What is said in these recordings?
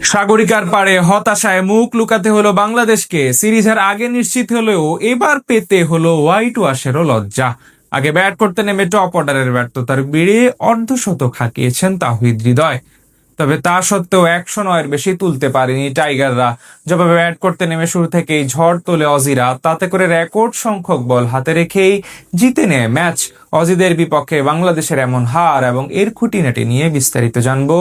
সাগরিকার পাড়ে হতাশায় মুখ লুকাতে হলো বাংলাদেশকে। সিরিজের আগে নিশ্চিত হলেও এবার পেতে হলো হোয়াইট ওয়াশেরও লজ্জা। আগে ব্যাট করতে নেমে টপ অর্ডারের ব্যর্থতার বিড়ে অর্ধশতক হাঁকিয়েছেন তাওহিদ হৃদয়। তবে তা সত্ত্বেও 109-এর বেশি তুলতে পারেনি টাইগাররা। জবাবে ব্যাট করতে নেমে শুরু থেকেই ঝড় তোলে অজিরা, তাতে করে রেকর্ড সংখ্যক বল হাতে রেখেই জিতে নেয় ম্যাচ। অজিদের বিপক্ষে বাংলাদেশের এমন হার এবং এর খুঁটিনাটি নিয়ে বিস্তারিত জানবো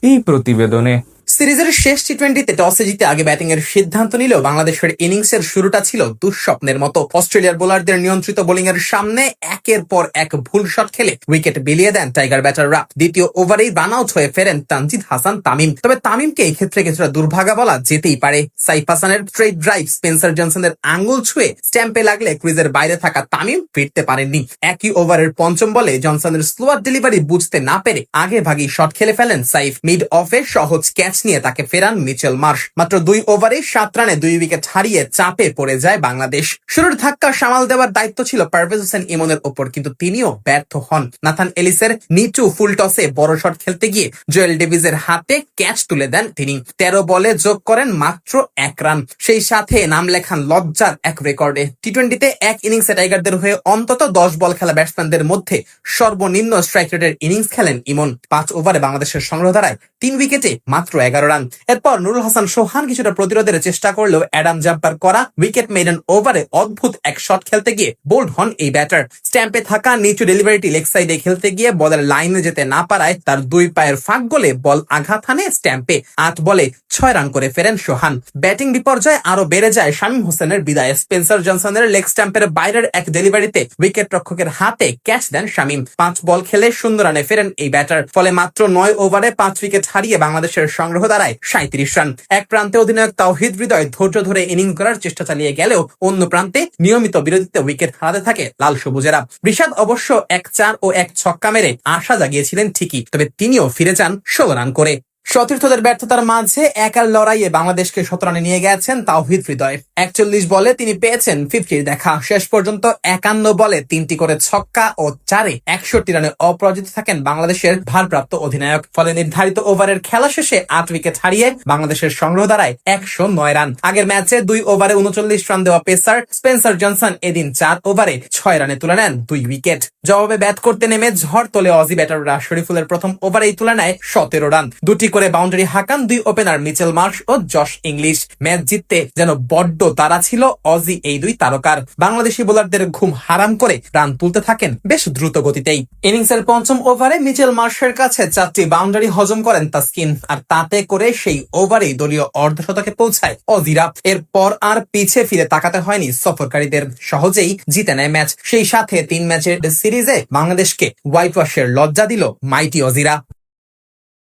এই প্রতিবেদনে। সিরিজের শেষ টি-20-তে টসে জিতে আগে ব্যাটিং এর সিদ্ধান্ত নিলেও বাংলাদেশের ইনিংসের শুরুটা ছিল দুঃস্বপ্নের মতো। অস্ট্রেলিয়ার বোলারদের নিয়ন্ত্রিত বোলিং এর সামনে একের পর এক ভুল শট খেলে উইকেট বিলিয়ে দেন টাইগার ব্যাটাররা। দ্বিতীয় ওভারেই রান আউট হয়ে ফেরেন তানজিদ হাসান তামিম। তবে তামিমকে এই ক্ষেত্রে কিছুটা দুর্ভাগা বলা যেতেই পারে। সাইফ হাসানের স্ট্রেট ড্রাইভ স্পেন্সার জনসনের আঙ্গুল ছুঁয়ে স্ট্যাম্পে লাগলে ক্রিজের বাইরে থাকা তামিম ফিরতে পারেননি। একই ওভারের পঞ্চম বলে জনসনের স্লোয়ার ডেলিভারি বুঝতে না পেরে আগে ভাগী শট খেলে ফেলেন সাইফ। মিড অফে সহজ ক্যাচ নিয়ে তাকে ফেরান মিচেল মার্শ। মাত্র 2 ওভারে 7 রানে 2 উইকেট হারিয়ে চাপে পড়ে যায় বাংলাদেশ। শুরুর ধাক্কা সামাল দেওয়ার দায়িত্ব ছিল পারভেজ হোসেন ইমনের ওপর, কিন্তু তিনিও ব্যর্থ হন। নাথান এলিসের নিচু ফুল টসে বড় শট খেলতে গিয়ে জোয়েল ডেভিসের হাতে ক্যাচ তুলে দেন তিনি। 13 বলে যোগ করেন মাত্র 1 রান, সেই সাথে নাম লেখান লজ্জার এক রেকর্ডে। টি-20-তে এক ইনিংসে টাইগারদের হয়ে অন্তত 10 বল খেলা ব্যাটসম্যানদের মধ্যে সর্বনিম্ন স্ট্রাইক রেটের ইনিংস খেলেন ইমন। 5 ওভারে বাংলাদেশের সংগ্রহ ধারায় 3 উইকেটে মাত্র 11 রান। এরপর নুরুল হাসান সোহান কিছুটা প্রতিরোধের চেষ্টা করলেও অ্যাডাম জাম্পার করা উইকেট মেডেন ওভারে অদ্ভুত এক শট খেলতে গিয়ে বোল্ড হন এই ব্যাটার। স্ট্যাম্পে থাকা নিচু ডেলিভারিটি লেগ সাইডে খেলতে গিয়ে বলের লাইনে যেতে না পারায় তার 2 পায়ের ফাঁক গলে বল আঘাত হানে স্ট্যাম্পে। 8 বলে 6 রান করে ফেরেন সোহান। ব্যাটিং বিপর্যয় আরো বেড়ে যায় শামীম হোসেনের বিদায়ে। স্পেন্সার জনসনের লেগ স্ট্যাম্পের বাইরের এক ডেলিভারিতে উইকেট রক্ষকের হাতে ক্যাচ দেন শামীম। 5 বল খেলে 0 রানে ফেরেন এই ব্যাটার। ফলে মাত্র 9 ওভারে 5 উইকেট হারিয়ে বাংলাদেশের সংগ্রহ দাঁড়ায় 37 রান। এক প্রান্তে অধিনায়ক তাওহিদ হৃদয় ধৈর্য ধরে ইনিংস করার চেষ্টা চালিয়ে গেলেও অন্য প্রান্তে নিয়মিত বিরতিতে উইকেট হারাতে থাকে লাল সবুজেরা। ঋষাদ অবশ্য 1 4 ও 1 ছক্কা মেরে আশা জাগিয়েছিলেন ঠিকই, তবে তিনিও ফিরে যান 16 রান করে। সতীর্থদের ব্যর্থতার মাঝে একার লড়াইয়ে বাংলাদেশকে 17 রানে নিয়ে গেছেন তাওহিদ হৃদয়। 41 বলে তিনি পেয়েছেন 50 দেখা। শেষ পর্যন্ত 51 বলে 3টি করে ছক্কা ও 4-এ 61 রানে অপরাজিত থাকেন বাংলাদেশের ভারপ্রাপ্ত অধিনায়ক। ফলে নির্ধারিত ওভারের খেলা শেষে 8 উইকেট হারিয়ে বাংলাদেশের সংগ্রহ দাঁড়ায় 109 রান। আগের ম্যাচে 2 ওভারে 39 রান দেওয়া পেসার স্পেন্সার জনসন এদিন 4 ওভারে 6 রানে তুলে নেন 2 উইকেট। জবাবে ব্যাট করতে নেমে ঝড় তোলে অজি ব্যাটাররা। শরীফুলের প্রথম ওভারেই তুলে নেয় 17 রান। 2টি করে বাউন্ডারি হাঁকান 2 ওপেনার মিচেল মার্শ ও জশ ইংলিশ। ম্যাচ জিততে যেন বড্ড তাড়া ছিল অজি এই 2 তারকার। বাংলাদেশি বোলারদের ঘুম হারাম করে রান তুলতে থাকেন বেশ দ্রুত গতিতেই। ইনিংসের পঞ্চম ওভারে মিচেল মার্শের কাছে 4টি বাউন্ডারি হজম করেন তাসকিন, আর তাতে করে সেই ওভারেই দলীয় অর্ধশতকে পৌঁছায় অজিরা। এরপর আর পিছে ফিরে তাকাতে হয়নি সফরকারীদের, সহজেই জিতে নেয় ম্যাচ। সেই সাথে 3 ম্যাচের সিরিজে বাংলাদেশকে হোয়াইট ওয়াশের লজ্জা দিল মাইটি অজিরা।